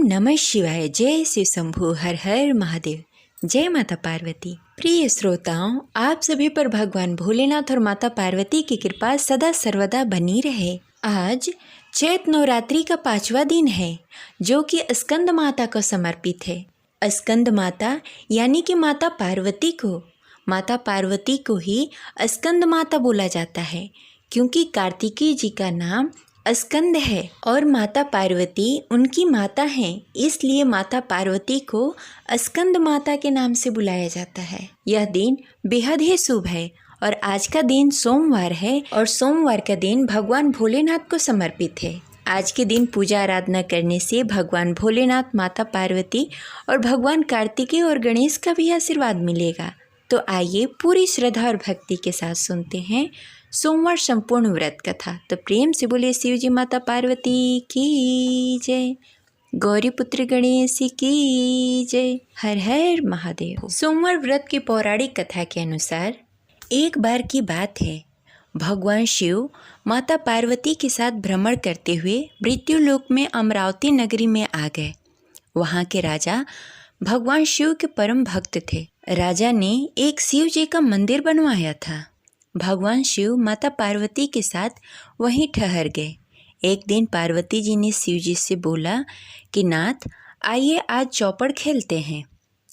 नमः शिवाय। जय शिव शंभु। हर हर महादेव। जय माता पार्वती। प्रिय श्रोताओं, आप सभी पर भगवान भोलेनाथ और माता पार्वती की कृपा सदा सर्वदा बनी रहे। आज चैत नवरात्रि का 5वां दिन है, जो कि स्कंद माता को समर्पित है। स्कंद माता यानी कि माता पार्वती को ही स्कंद माता बोला जाता है, क्योंकि कार्तिकेय जी का नाम स्कंद है और माता पार्वती उनकी माता हैं, इसलिए माता पार्वती को स्कंद माता के नाम से बुलाया जाता है। यह दिन बेहद ही शुभ है और आज का दिन सोमवार है और सोमवार का दिन भगवान भोलेनाथ को समर्पित है। आज के दिन पूजा आराधना करने से भगवान भोलेनाथ, माता पार्वती और भगवान कार्तिकेय और गणेश का भी आशीर्वाद मिलेगा। तो आइए पूरी श्रद्धा और भक्ति के साथ सुनते हैं सोमवार संपूर्ण व्रत कथा। तो प्रेम से बोले शिव जी माता पार्वती की जय, गौरी पुत्र गणेश की जय, हर हर महादेव। सोमवार व्रत की पौराणिक कथा के अनुसार एक बार की बात है, भगवान शिव माता पार्वती के साथ भ्रमण करते हुए मृत्युलोक में अमरावती नगरी में आ गए। वहाँ के राजा भगवान शिव के परम भक्त थे। राजा ने एक शिव जी का मंदिर बनवाया था। भगवान शिव माता पार्वती के साथ वहीं ठहर गए। एक दिन पार्वती जी ने शिव जी से बोला कि नाथ, आइए आज चौपड़ खेलते हैं।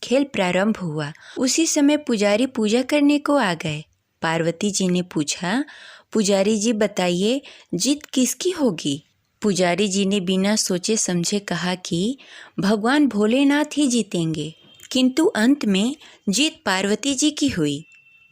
खेल प्रारंभ हुआ। उसी समय पुजारी पूजा करने को आ गए। पार्वती जी ने पूछा, पुजारी जी बताइए जीत किसकी होगी? पुजारी जी ने बिना सोचे समझे कहा कि भगवान भोलेनाथ ही जीतेंगे, किंतु अंत में जीत पार्वती जी की हुई।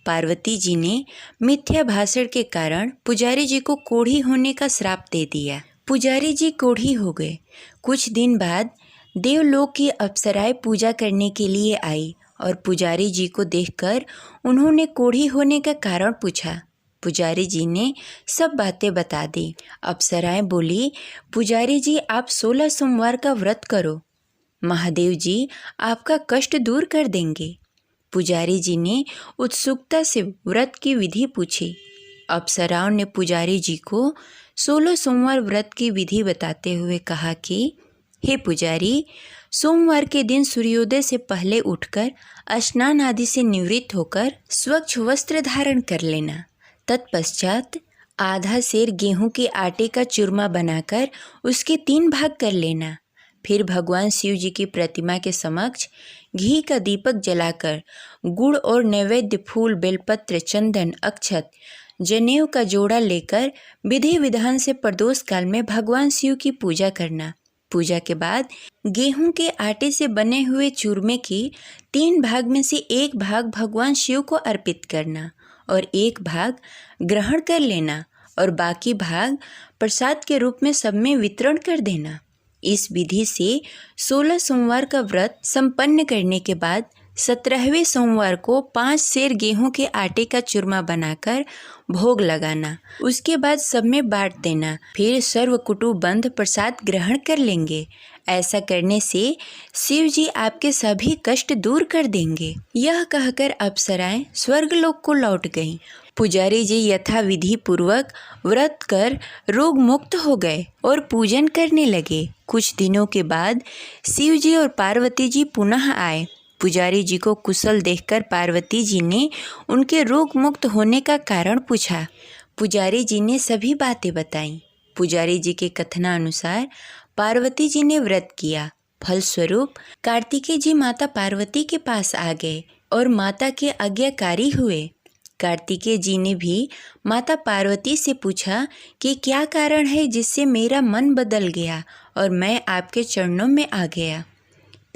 पार्वती जी ने मिथ्या भाषण के कारण पुजारी जी को कोढ़ी होने का श्राप दे दिया। पुजारी जी कोढ़ी हो गए। कुछ दिन बाद देवलोक की अप्सराएं पूजा करने के लिए आई और पुजारी जी को देखकर उन्होंने कोढ़ी होने का कारण पूछा। पुजारी जी ने सब बातें बता दी। अप्सराएं बोली, पुजारी जी आप 16 सोमवार का व्रत करो, महादेव जी आपका कष्ट दूर कर देंगे। पुजारी जी ने उत्सुकता से व्रत की विधि पूछी। अप्सराओं ने पुजारी जी को 16 सोमवार व्रत की विधि बताते हुए कहा कि हे पुजारी, सोमवार के दिन सूर्योदय से पहले उठकर स्नान आदि से निवृत्त होकर स्वच्छ वस्त्र धारण कर लेना। तत्पश्चात आधा सेर गेहूं के आटे का चूरमा बनाकर उसके 3 भाग कर लेना। फिर भगवान शिव जी की प्रतिमा के समक्ष घी का दीपक जलाकर गुड़ और नैवेद्य फूल, बेलपत्र, चंदन, अक्षत, जनेऊ का जोड़ा लेकर विधि विधान से प्रदोष काल में भगवान शिव की पूजा करना। पूजा के बाद गेहूं के आटे से बने हुए चूरमे की 3 भाग में से 1 भाग भगवान शिव को अर्पित करना और 1 भाग ग्रहण कर लेना और बाकी भाग प्रसाद के रूप में सब में वितरण कर देना। इस विधि से 16 सोमवार का व्रत संपन्न करने के बाद 17वें सोमवार को 5 सेर गेहूं के आटे का चूरमा बनाकर भोग लगाना। उसके बाद सब में बांट देना। फिर सर्व कुटुंबबंध प्रसाद ग्रहण कर लेंगे। ऐसा करने से शिव जी आपके सभी कष्ट दूर कर देंगे। यह कहकर अप्सराएं स्वर्गलोक को लौट गईं। पुजारी जी यथा विधि पूर्वक व्रत कर रोग मुक्त हो गए और पूजन करने लगे। कुछ दिनों के बाद शिव जी और पार्वती जी पुनः आए। पुजारी जी को कुशल देखकर पार्वती जी ने उनके रोग मुक्त होने का कारण पूछा। पुजारी जी ने सभी बातें बताईं। पुजारी जी के कथनानुसार पार्वती जी ने व्रत किया। फलस्वरूप कार्तिकेय जी माता पार्वती के पास आ गए और माता के आज्ञाकारी हुए। कार्तिकेय जी ने भी माता पार्वती से पूछा कि क्या कारण है जिससे मेरा मन बदल गया और मैं आपके चरणों में आ गया।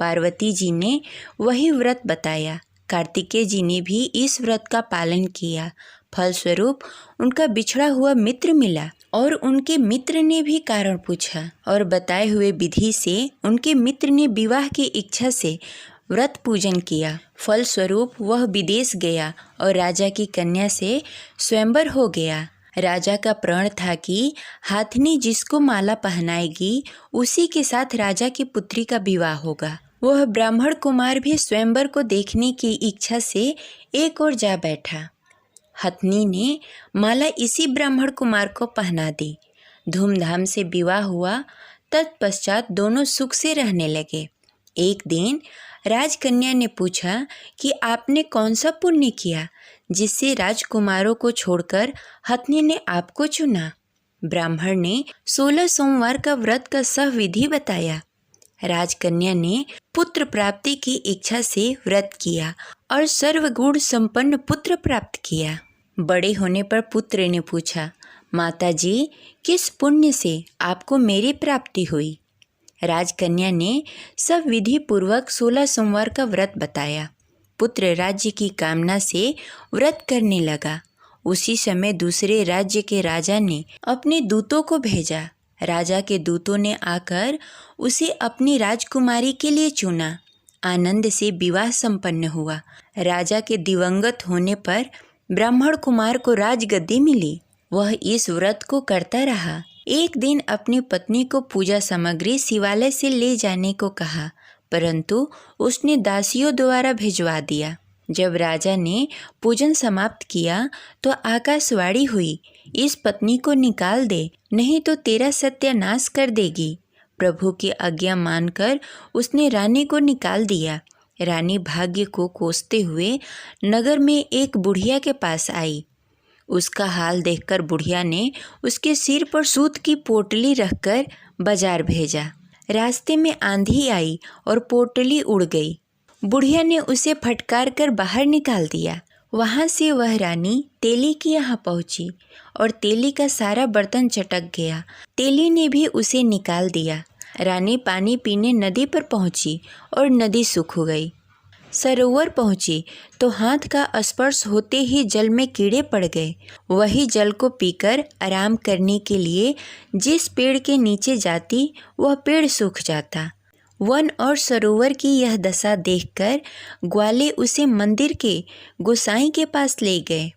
पार्वती जी ने वही व्रत बताया। कार्तिकेय जी ने भी इस व्रत का पालन किया। फलस्वरूप उनका बिछड़ा हुआ मित्र मिला और उनके मित्र ने भी कारण पूछा और बताए हुए विधि से उनके मित्र ने विवाह की इच्छा से व्रत पूजन किया। फलस्वरूप वह विदेश गया और राजा की कन्या से स्वयंवर हो गया। राजा का प्रण था कि हाथनी जिसको माला पहनाएगी उसी के साथ राजा की पुत्री का विवाह होगा। वह ब्राह्मण कुमार भी स्वयंवर को देखने की इच्छा से एक ओर जा बैठा। हथनी ने माला इसी ब्राह्मण कुमार को पहना दी। धूमधाम से विवाह हुआ। तत्पश्चात दोनों सुख से रहने लगे। एक दिन राजकन्या ने पूछा कि आपने कौन सा पुण्य किया जिससे राजकुमारों को छोड़कर हथनी ने आपको चुना। ब्राह्मण ने 16 सोमवार का व्रत का सविधि बताया। राजकन्या ने पुत्र प्राप्ति की इच्छा से व्रत किया और सर्वगुण संपन्न पुत्र प्राप्त किया। बड़े होने पर पुत्र ने पूछा, माताजी, किस पुण्य से आपको मेरी प्राप्ति हुई। राजकन्या ने सब विधि पूर्वक 16 सोमवार का व्रत बताया। पुत्र राज्य की कामना से व्रत करने लगा। उसी समय दूसरे राज्य के राजा ने अपने दूतों को भेजा। राजा के दूतों ने आकर उसे अपनी राजकुमारी के लिए चुना। आनंद से विवाह संपन्न हुआ। राजा के दिवंगत होने पर ब्राह्मण कुमार को राजगद्दी मिली। वह इस व्रत को करता रहा। एक दिन अपनी पत्नी को पूजा सामग्री शिवालय से ले जाने को कहा, परंतु उसने दासियों द्वारा भिजवा दिया। जब राजा ने पूजन समाप्त किया तो आकाशवाणी हुई, इस पत्नी को निकाल दे, नहीं तो तेरा सत्यानाश कर देगी। प्रभु की आज्ञा मानकर उसने रानी को निकाल दिया। रानी भाग्य को कोसते हुए नगर में एक बुढ़िया के पास आई। उसका हाल देखकर बुढ़िया ने उसके सिर पर सूत की पोटली रखकर बाजार भेजा। रास्ते में आंधी आई और पोटली उड़ गई। बुढ़िया ने उसे फटकार कर बाहर निकाल दिया। वहाँ से वह रानी तेली के यहाँ पहुँची और तेली का सारा बर्तन चटक गया। तेली ने भी उसे निकाल दिया। रानी पानी पीने नदी पर पहुँची और नदी सूख गई। सरोवर पहुँची तो हाथ का स्पर्श होते ही जल में कीड़े पड़ गए। वही जल को पीकर आराम करने के लिए जिस पेड़ के नीचे जाती वह पेड़ सूख जाता। वन और सरोवर की यह दशा देखकर ग्वाले उसे मंदिर के गोसाई के पास ले गए।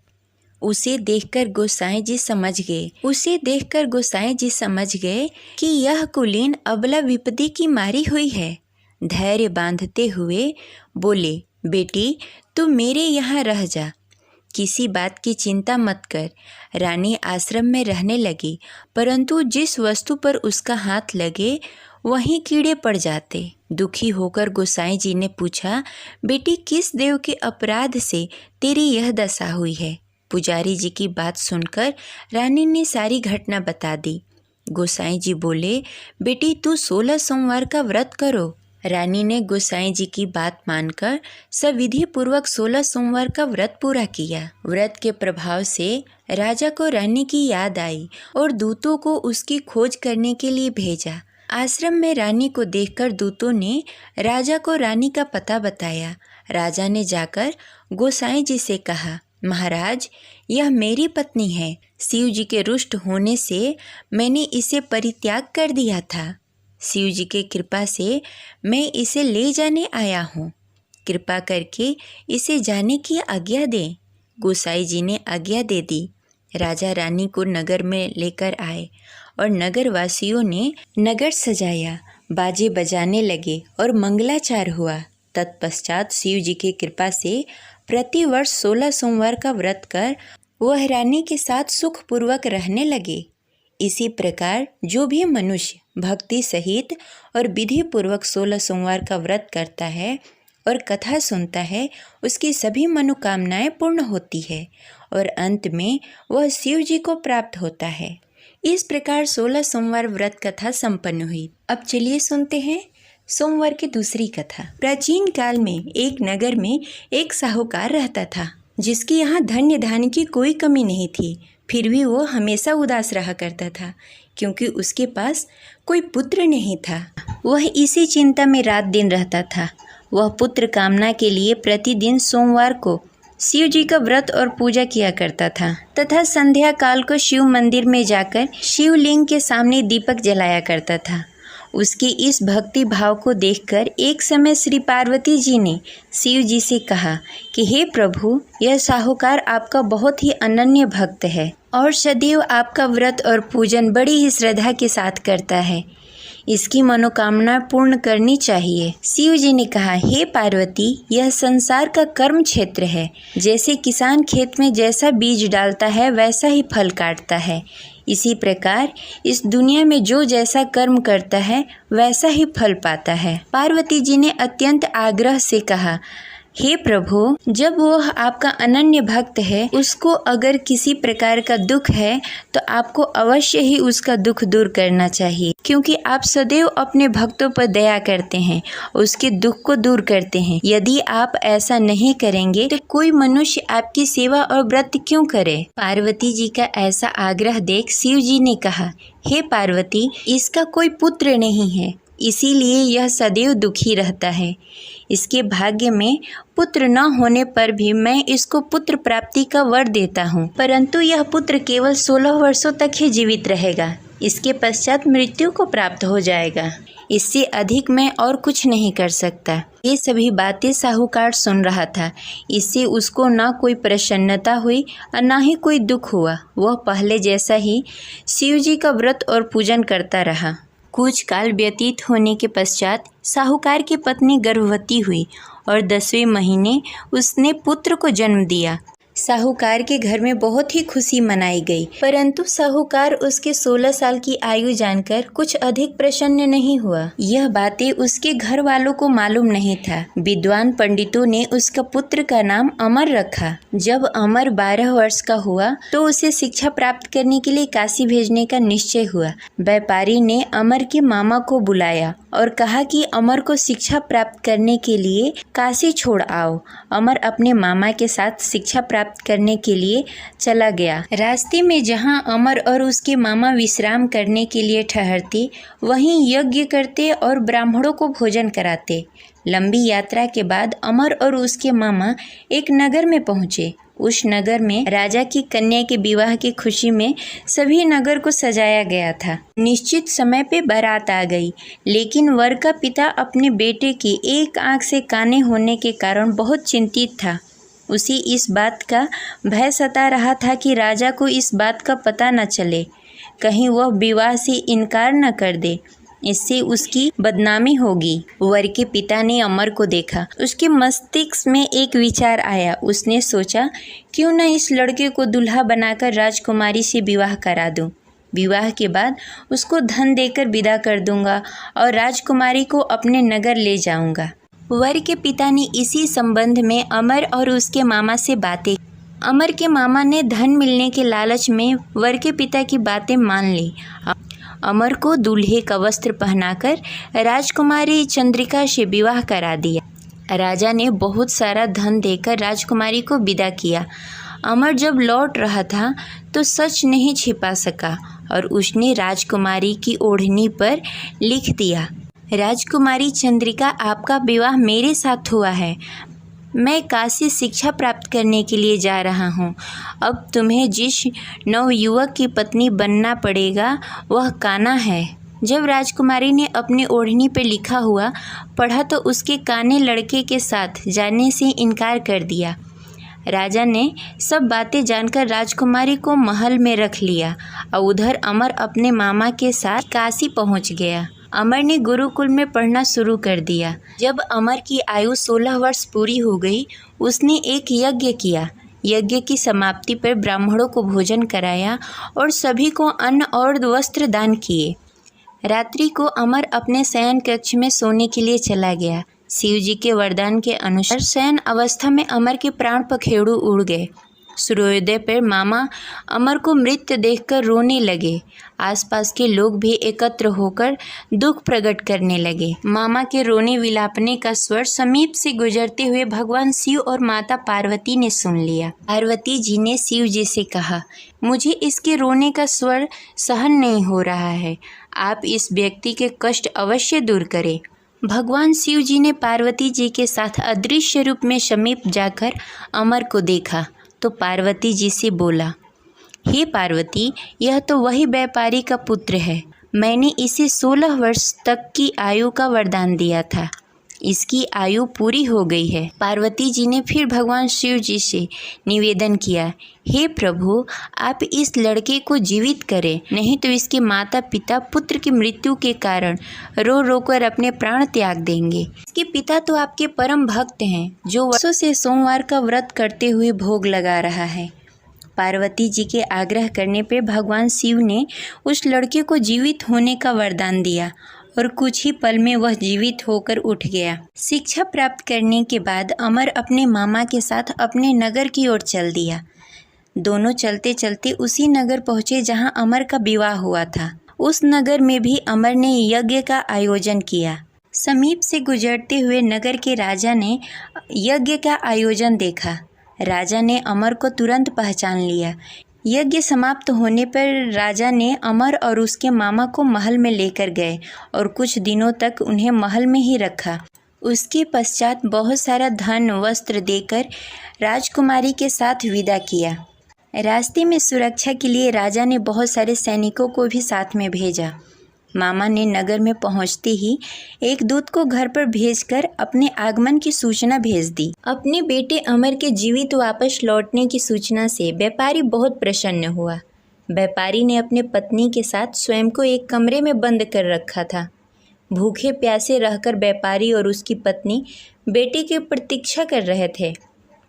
उसे देखकर गोसाई जी समझ गए कि यह कुलीन अबला विपत्ति की मारी हुई है। धैर्य बांधते हुए बोले, बेटी तू मेरे यहाँ रह जा, किसी बात की चिंता मत कर। रानी आश्रम में रहने लगी, परंतु जिस वस्तु पर उसका हाथ लगे वहीं कीड़े पड़ जाते। दुखी होकर गोसाई जी ने पूछा, बेटी किस देव के अपराध से तेरी यह दशा हुई है। पुजारी जी की बात सुनकर रानी ने सारी घटना बता दी। गोसाई जी बोले, बेटी तू 16 सोमवार का व्रत करो। रानी ने गोसाई जी की बात मानकर सविधि पूर्वक 16 सोमवार का व्रत पूरा किया। व्रत के प्रभाव से राजा को रानी की याद आई और दूतों को उसकी खोज करने के लिए भेजा। आश्रम में रानी को देखकर दूतों ने राजा को रानी का पता बताया। राजा ने जाकर गोसाई जी से कहा, महाराज यह मेरी पत्नी है। शिव जी के रुष्ट होने से मैंने इसे परित्याग कर दिया था। शिव जी के कृपा से मैं इसे ले जाने आया हूँ। कृपा करके इसे जाने की आज्ञा दें। गोसाई जी ने आज्ञा दे दी। राजा रानी को नगर में लेकर आए और नगर वासियों ने नगर सजाया, बाजे बजाने लगे और मंगलाचार हुआ। तत्पश्चात शिव जी की कृपा से प्रतिवर्ष 16 सोमवार का व्रत कर वह रानी के साथ सुखपूर्वक रहने लगे। इसी प्रकार जो भी मनुष्य भक्ति सहित और विधि पूर्वक 16 सोमवार का व्रत करता है और कथा सुनता है, उसकी सभी मनोकामनाएं पूर्ण होती है और अंत में वह शिव जी को प्राप्त होता है। इस प्रकार 16 सोमवार व्रत कथा संपन्न हुई। अब चलिए सुनते हैं सोमवार की दूसरी कथा। प्राचीन काल में एक नगर में एक साहूकार रहता था, जिसके यहाँ धन्य धान्य की कोई कमी नहीं थी। फिर भी वो हमेशा उदास रहा करता था, क्योंकि उसके पास कोई पुत्र नहीं था। वह इसी चिंता में रात दिन रहता था। वह पुत्र कामना के लिए प्रतिदिन सोमवार को शिव जी का व्रत और पूजा किया करता था तथा संध्या काल को शिव मंदिर में जाकर शिवलिंग के सामने दीपक जलाया करता था। उसके इस भक्ति भाव को देखकर एक समय श्री पार्वती जी ने शिव जी से कहा कि हे प्रभु, यह साहूकार आपका बहुत ही अनन्य भक्त है और सदैव आपका व्रत और पूजन बड़ी ही श्रद्धा के साथ करता है। इसकी मनोकामना पूर्ण करनी चाहिए। शिव जी ने कहा, हे पार्वती, यह संसार का कर्म क्षेत्र है। जैसे किसान खेत में जैसा बीज डालता है वैसा ही फल काटता है। इसी प्रकार इस दुनिया में जो जैसा कर्म करता है वैसा ही फल पाता है। पार्वती जी ने अत्यंत आग्रह से कहा, हे प्रभु, जब वह आपका अनन्य भक्त है, उसको अगर किसी प्रकार का दुख है तो आपको अवश्य ही उसका दुख दूर करना चाहिए, क्योंकि आप सदैव अपने भक्तों पर दया करते हैं, उसके दुख को दूर करते हैं। यदि आप ऐसा नहीं करेंगे तो कोई मनुष्य आपकी सेवा और व्रत क्यों करे? पार्वती जी का ऐसा आग्रह देख शिव जी ने कहा, हे पार्वती, इसका कोई पुत्र नहीं है, इसीलिए यह सदैव दुखी रहता है। इसके भाग्य में पुत्र न होने पर भी मैं इसको पुत्र प्राप्ति का वर देता हूँ, परंतु यह पुत्र केवल 16 वर्षों तक ही जीवित रहेगा। इसके पश्चात मृत्यु को प्राप्त हो जाएगा। इससे अधिक मैं और कुछ नहीं कर सकता। ये सभी बातें साहूकार सुन रहा था। इससे उसको न कोई प्रसन्नता हुई और न ही कोई दुख हुआ। वह पहले जैसा ही शिव जी का व्रत और पूजन करता रहा। कुछ काल व्यतीत होने के पश्चात साहूकार की पत्नी गर्भवती हुई और 10वें महीने उसने पुत्र को जन्म दिया। साहूकार के घर में बहुत ही खुशी मनाई गई, परंतु साहूकार उसके 16 साल की आयु जानकर कुछ अधिक प्रसन्न नहीं हुआ। यह बातें उसके घर वालों को मालूम नहीं था। विद्वान पंडितों ने उसका पुत्र का नाम अमर रखा। जब अमर 12 वर्ष का हुआ तो उसे शिक्षा प्राप्त करने के लिए काशी भेजने का निश्चय हुआ। व्यापारी ने अमर के मामा को बुलाया और कहा कि अमर को शिक्षा प्राप्त करने के लिए काशी छोड़ आओ। अमर अपने मामा के साथ शिक्षा प्राप्त करने के लिए चला गया। रास्ते में जहां अमर और उसके मामा विश्राम करने के लिए ठहरते, वहीं यज्ञ करते और ब्राह्मणों को भोजन कराते। लंबी यात्रा के बाद अमर और उसके मामा एक नगर में पहुंचे। उस नगर में राजा की कन्या के विवाह की खुशी में सभी नगर को सजाया गया था। निश्चित समय पे बारात आ गई, लेकिन वर का पिता अपने बेटे की एक आंख से काने होने के कारण बहुत चिंतित था। उसे इस बात का भय सता रहा था कि राजा को इस बात का पता न चले, कहीं वह विवाह से इनकार न कर दे, इससे उसकी बदनामी होगी। वर के पिता ने अमर को देखा। उसके मस्तिष्क में एक विचार आया। उसने सोचा, क्यों न इस लड़के को दूल्हा बनाकर राजकुमारी से विवाह करा दूं। विवाह के बाद उसको धन देकर विदा कर दूंगा और राजकुमारी को अपने नगर ले जाऊंगा। वर के पिता ने इसी संबंध में अमर और उसके मामा से बातें। अमर के मामा ने धन मिलने के लालच में वर के पिता की बातें मान ली। अमर को दूल्हे का वस्त्र पहनाकर राजकुमारी चंद्रिका से विवाह करा दिया। राजा ने बहुत सारा धन देकर राजकुमारी को विदा किया। अमर जब लौट रहा था तो सच नहीं छिपा सका और उसने राजकुमारी की ओढ़नी पर लिख दिया, राजकुमारी चंद्रिका, आपका विवाह मेरे साथ हुआ है। मैं काशी शिक्षा प्राप्त करने के लिए जा रहा हूँ। अब तुम्हें जिस नवयुवक की पत्नी बनना पड़ेगा वह काना है। जब राजकुमारी ने अपनी ओढ़नी पर लिखा हुआ पढ़ा तो उसके काने लड़के के साथ जाने से इनकार कर दिया। राजा ने सब बातें जानकर राजकुमारी को महल में रख लिया और उधर अमर अपने मामा के साथ काशी पहुँच गया। अमर ने गुरुकुल में पढ़ना शुरू कर दिया। जब अमर की आयु 16 वर्ष पूरी हो गई, उसने एक यज्ञ किया। यज्ञ की समाप्ति पर ब्राह्मणों को भोजन कराया और सभी को अन्न और वस्त्र दान किए। रात्रि को अमर अपने शयन कक्ष में सोने के लिए चला गया। शिव जी के वरदान के अनुसार शयन अवस्था में अमर के प्राण पखेरु उड़ गए। सूर्योदय पर मामा अमर को मृत देखकर रोने लगे। आसपास के लोग भी एकत्र होकर दुख प्रकट करने लगे। मामा के रोने विलापने का स्वर समीप से गुजरते हुए भगवान शिव और माता पार्वती ने सुन लिया। पार्वती जी ने शिव जी से कहा, मुझे इसके रोने का स्वर सहन नहीं हो रहा है। आप इस व्यक्ति के कष्ट अवश्य दूर करें। भगवान शिव जी ने पार्वती जी के साथ अदृश्य रूप में समीप जाकर अमर को देखा तो पार्वती जी से बोला, हे पार्वती, यह तो वही व्यापारी का पुत्र है। मैंने इसे 16 वर्ष तक की आयु का वरदान दिया था। इसकी आयु पूरी हो गई है। पार्वती जी ने फिर भगवान शिव जी से निवेदन किया, हे प्रभु, आप इस लड़के को जीवित करें, नहीं तो इसके माता पिता पुत्र की मृत्यु के कारण रो रो कर अपने प्राण त्याग देंगे। इसके पिता तो आपके परम भक्त हैं, जो वर्षों से सोमवार का व्रत करते हुए भोग लगा रहा है। पार्वती जी के आग्रह करने पर भगवान शिव ने उस लड़के को जीवित होने का वरदान दिया और कुछ ही पल में वह जीवित होकर उठ गया। शिक्षा प्राप्त करने के बाद अमर अपने मामा के साथ अपने नगर की ओर चल दिया। दोनों चलते चलते उसी नगर पहुँचे जहाँ अमर का विवाह हुआ था। उस नगर में भी अमर ने यज्ञ का आयोजन किया। समीप से गुजरते हुए नगर के राजा ने यज्ञ का आयोजन देखा। राजा ने अमर को तुरंत पहचान लिया। यज्ञ समाप्त होने पर राजा ने अमर और उसके मामा को महल में लेकर गए और कुछ दिनों तक उन्हें महल में ही रखा। उसके पश्चात बहुत सारा धन वस्त्र देकर राजकुमारी के साथ विदा किया। रास्ते में सुरक्षा के लिए राजा ने बहुत सारे सैनिकों को भी साथ में भेजा। मामा ने नगर में पहुंचते ही एक दूत को घर पर भेजकर अपने आगमन की सूचना भेज दी। अपने बेटे अमर के जीवित वापस लौटने की सूचना से व्यापारी बहुत प्रसन्न हुआ। व्यापारी ने अपने पत्नी के साथ स्वयं को एक कमरे में बंद कर रखा था। भूखे प्यासे रहकर व्यापारी और उसकी पत्नी बेटे की प्रतीक्षा कर रहे थे।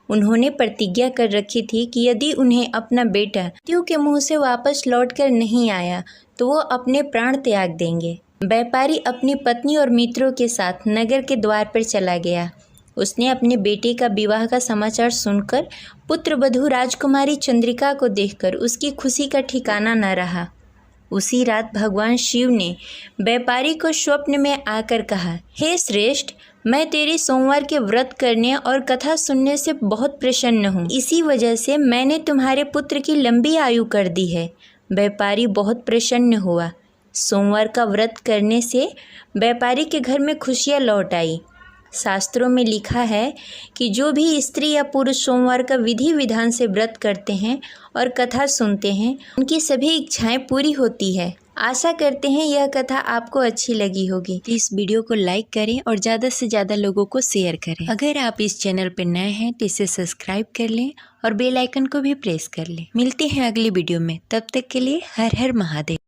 उन्होंने प्रतिज्ञा कर रखी थी कि यदि उन्हें अपना बेटा मृत्यु के मुंह से वापस लौटकर नहीं आया तो वो अपने प्राण त्याग देंगे। व्यापारी अपनी पत्नी और मित्रों के साथ नगर के द्वार पर चला गया। उसने अपने बेटे का विवाह का समाचार सुनकर पुत्रवधू राजकुमारी चंद्रिका को देखकर उसकी खुशी का ठिकाना न रहा। उसी रात भगवान शिव ने व्यापारी को स्वप्न में आकर कहा, हे श्रेष्ठ, मैं तेरी सोमवार के व्रत करने और कथा सुनने से बहुत प्रसन्न हूँ। इसी वजह से मैंने तुम्हारे पुत्र की लंबी आयु कर दी है। व्यापारी बहुत प्रसन्न हुआ। सोमवार का व्रत करने से व्यापारी के घर में खुशियाँ लौट आई। शास्त्रों में लिखा है कि जो भी स्त्री या पुरुष सोमवार का विधि विधान से व्रत करते हैं और कथा सुनते हैं उनकी सभी इच्छाएं पूरी होती है। आशा करते हैं यह कथा आपको अच्छी लगी होगी। इस वीडियो को लाइक करें और ज़्यादा से ज़्यादा लोगों को शेयर करें। अगर आप इस चैनल पर नए हैं तो इसे सब्सक्राइब कर लें और बेल आइकन को भी प्रेस कर लें। मिलते हैं अगली वीडियो में, तब तक के लिए हर हर महादेव।